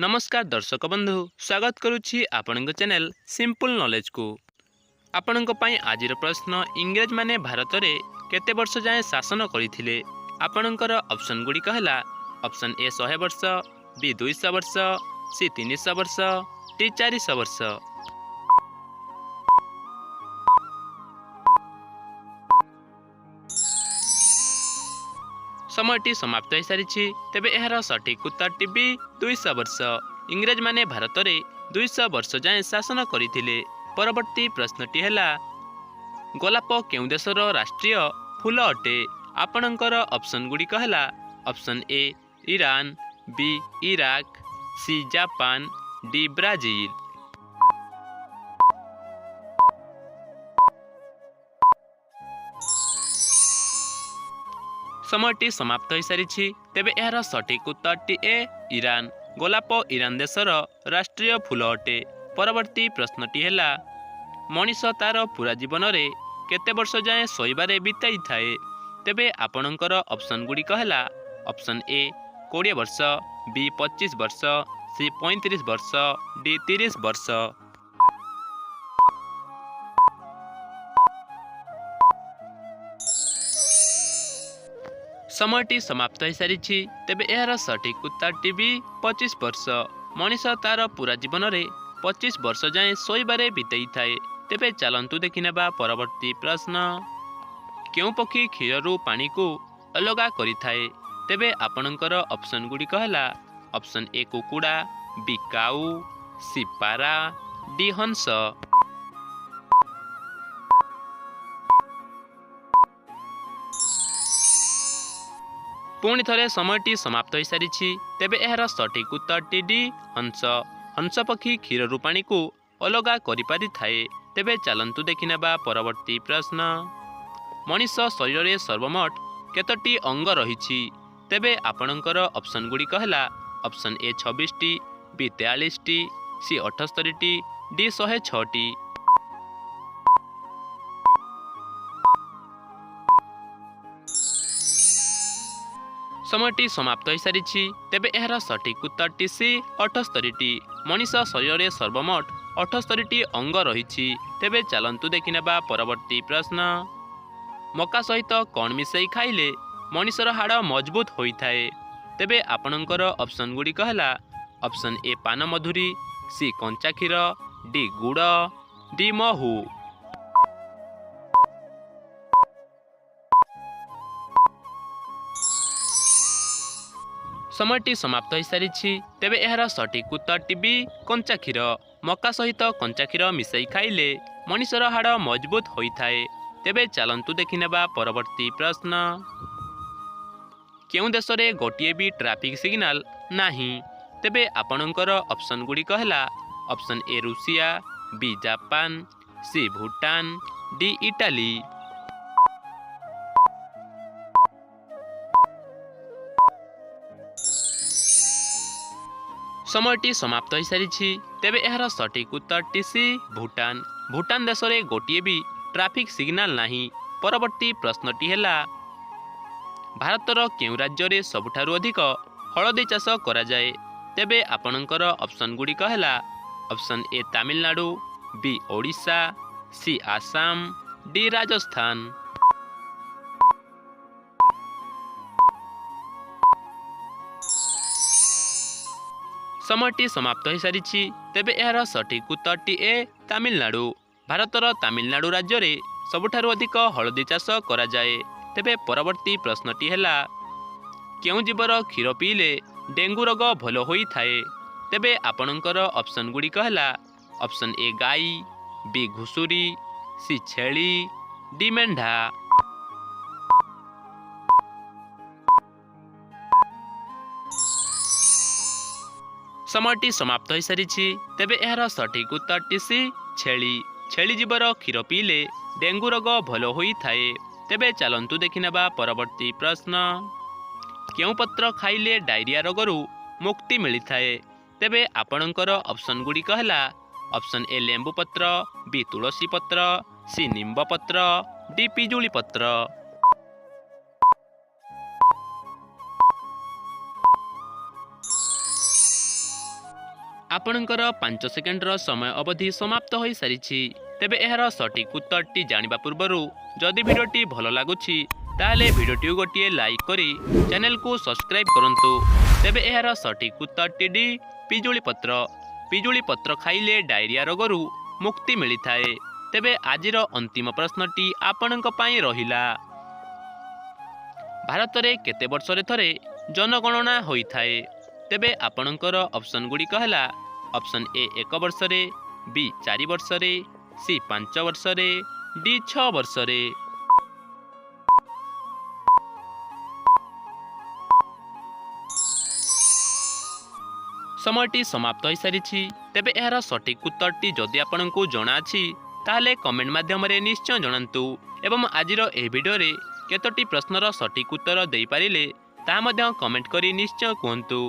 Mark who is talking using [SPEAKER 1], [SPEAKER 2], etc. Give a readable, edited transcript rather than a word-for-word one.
[SPEAKER 1] नमस्कार दर्शक बंधु स्वागत करुछि आपणक चैनल सिंपल नॉलेज को। आपणक पई आजिर प्रश्न इंग्रेज माने भारत रे केते वर्ष जाए शासन करथिले। आपणकर ऑप्शन गुडी कहला ऑप्शन ए 100 वर्ष, बी 200 वर्ष, सी 300 वर्ष, डी 400 वर्ष। समयटी समाप्त हो सारी तेबे एहार सठिक उत्तर बी 200 वर्ष। इंग्रेज माने भारत रे 200 वर्ष जाए शासन करथिले। परवर्ती प्रश्नटी हैला गोलाप केउ देशर राष्ट्रीय फूल अटे। आपणकर ऑप्शन गुडी कहला option A Iran, B Iraq, C Japan, D Brazil. समयटी समाप्त हो सारी तेबे एहार सठिक उत्तरटी ए ईरान। गोलाप ईरान देशर राष्ट्रीय फूल अटे। परवर्ती प्रश्नटी हैला मनीष तार पूरा जीवन रे केते वर्ष जाए शोइबारे बिताई थाए। तेबे आपणकर ऑप्शन गुडी कहला ऑप्शन ए 20 वर्ष, बी 25 वर्ष, सी 35 वर्ष, डी 30 वर्ष। समयटी समाप्त हो सारी तेबे एहार सठिक उत्तरटी भी 25 वर्ष। मनीष तार पूरा जीवन रे 25 वर्ष जाए शोइबारे बिताई थाए। तेबे चलंतु देखिनेबा परवर्ती प्रश्न केउ पक्षी क्षीररू पानी को अलगा करि थाए। तेबे आपणकर ऑप्शन गुडी कहला ऑप्शन ए कुकुड़ा, बी काऊ, सी पारा, डी हंस। पुणी थरे समयटी समाप्त हो सारी तेबे एहार सठिक उत्तरटी डी हंस। हंस पक्षी क्षीररू पानी को अलगा करि पारि थाए। तेबे चलंतु देखिनेबा परवर्ती प्रश्न मनीष शरीर रे सर्वमोट केतोटी अंग रहिछि। तेबे आपणकर ऑप्शन गुडी कहला ऑप्शन ए 26 टी, बी 43 टी, सी 78 टी, डी 106 टी। समयटी समाप्त हो सारी तेबे एहार सठिक उत्तरटी सी 78 टी। मनीष शरीर रे सर्वमोट 78 टी अंग रहिछि। तेबे चलंतु देखिनेबा परवर्ती प्रश्न मका सहित कौन मिसई खाइले मनीषर हाड़ मजबूत होई थाए। तेबे आपणकर ऑप्शन गुडी कहला ऑप्शन ए पान मधुरी, सी कंचा क्षीर, डी गुड़, डी महू। समयटी समाप्त हो सारी तेबे एहार सठिक उत्तरटी भी कंचा क्षीर। मका सहित कंचा क्षीर मिसई खाइले मनीषर हाड़ मजबूत होई थाए। तेबे चलंतु देखिनेबा परवर्ती प्रश्न केउ देश रे गोटिए भी ट्रैफिक सिग्नल नाही। तेबे आपणकर ऑप्शन गुडी कहला ऑप्शन ए रूसिया, B Japan, C Bhutan, D Italy. समयटी समाप्त हो सारी तेबे एहार सठिक उत्तरटी सी भूटान। भूटान देश रे गोटिए भी ट्रैफिक सिग्नल नाही। परवर्ती प्रश्नटी हैला भारतर केउ राज्य रे सबुठारु अधिक हळदी चाष करा जाए। तेबे आपणकर ऑप्शन गुडी कहला option A Tamil Nadu, B Odisha, C Assam, D Rajasthan. समयटी समाप्त हो सारी तेबे एहार सठिक उत्तरटी ए तमिलनाडु। भारतर तमिलनाडु राज्य रे सबुठारु अधिक हळदी चाष करा जाए। तेबे परवर्ती प्रश्नटी हैला केउ जीवर क्षीर पीले डेंगू रोग भल होई थाए। तेबे आपणकर ऑप्शन गुडी कहला ऑप्शन ए गाई, बी घुसुरी, सी छेली, डी मेंढा। समयटी समाप्त हो सारी तेबे एहार सठिक उत्तरटी सी छेली। छेली जीवर क्षीर पीले डेंगू रोग भल होई थाए। तेबे चलंतु देखिनेबा परवर्ती प्रश्न केउ पत्र खाइले डायरिया रोगरू मुक्ति मिली थाए। तेबे आपणकर ऑप्शन गुडी कहला ऑप्शन ए लेंबू पत्र, बी तुलसी पत्र, सी निम्ब पत्र, डी पिजुली पत्र। ଆପଣଙ୍କର 5 ସେକେଣ୍ଡର ସମୟ ଅବଧି ସମାପ୍ତ ହୋଇସାରିଛି। ତେବେ ଏହାର ସଠିକ୍ ଉତ୍ତରଟି ଜାଣିବା ପୂର୍ବରୁ ଯଦି ଭିଡ଼ିଓଟି ଭଲ ଲାଗୁଛି ତାହେଲେ ଭିଡ଼ିଓଟିକୁ ଗୋଟିଏ ଲାଇକ୍ କରି ଚ୍ୟାନେଲକୁ ସବସ୍କ୍ରାଇବ୍ କରନ୍ତୁ। ତେବେ ଏହାର ସଠିକ୍ ଉତ୍ତରଟି ଡି ପିଜୁଳି ପତ୍ର। ପିଜୁଳି ପତ୍ର ଖାଇଲେ ଡାଇରିଆ ରୋଗରୁ ମୁକ୍ତି ମିଳିଥାଏ। ତେବେ ଆଜିର ଅନ୍ତିମ ପ୍ରଶ୍ନଟି ଆପଣଙ୍କ ପାଇଁ ରହିଲା। ଭାରତରେ କେତେ ବର୍ଷରେ ଥରେ ଜନଗଣନା ହୋଇଥାଏ? ତେବେ ଆପଣଙ୍କର ଅପସନ୍ ଗୁଡ଼ିକ ହେଲା ଅପସନ୍ ଏ 1 ବର୍ଷରେ, ବି 4 ବର୍ଷରେ, ସି 5 ବର୍ଷରେ, ଡି 6 ବର୍ଷରେ। ସମୟଟି ସମାପ୍ତ ହୋଇସାରିଛି। ତେବେ ଏହାର ସଠିକ୍ ଉତ୍ତରଟି ଯଦି ଆପଣଙ୍କୁ ଜଣାଅଛି ତାହେଲେ କମେଣ୍ଟ ମାଧ୍ୟମରେ ନିଶ୍ଚୟ ଜଣାନ୍ତୁ ଏବଂ ଆଜିର ଏହି ଭିଡ଼ିଓରେ କେତୋଟି ପ୍ରଶ୍ନର ସଠିକ୍ ଉତ୍ତର ଦେଇପାରିଲେ ତାହା ମଧ୍ୟ କମେଣ୍ଟ କରି ନିଶ୍ଚୟ କୁହନ୍ତୁ।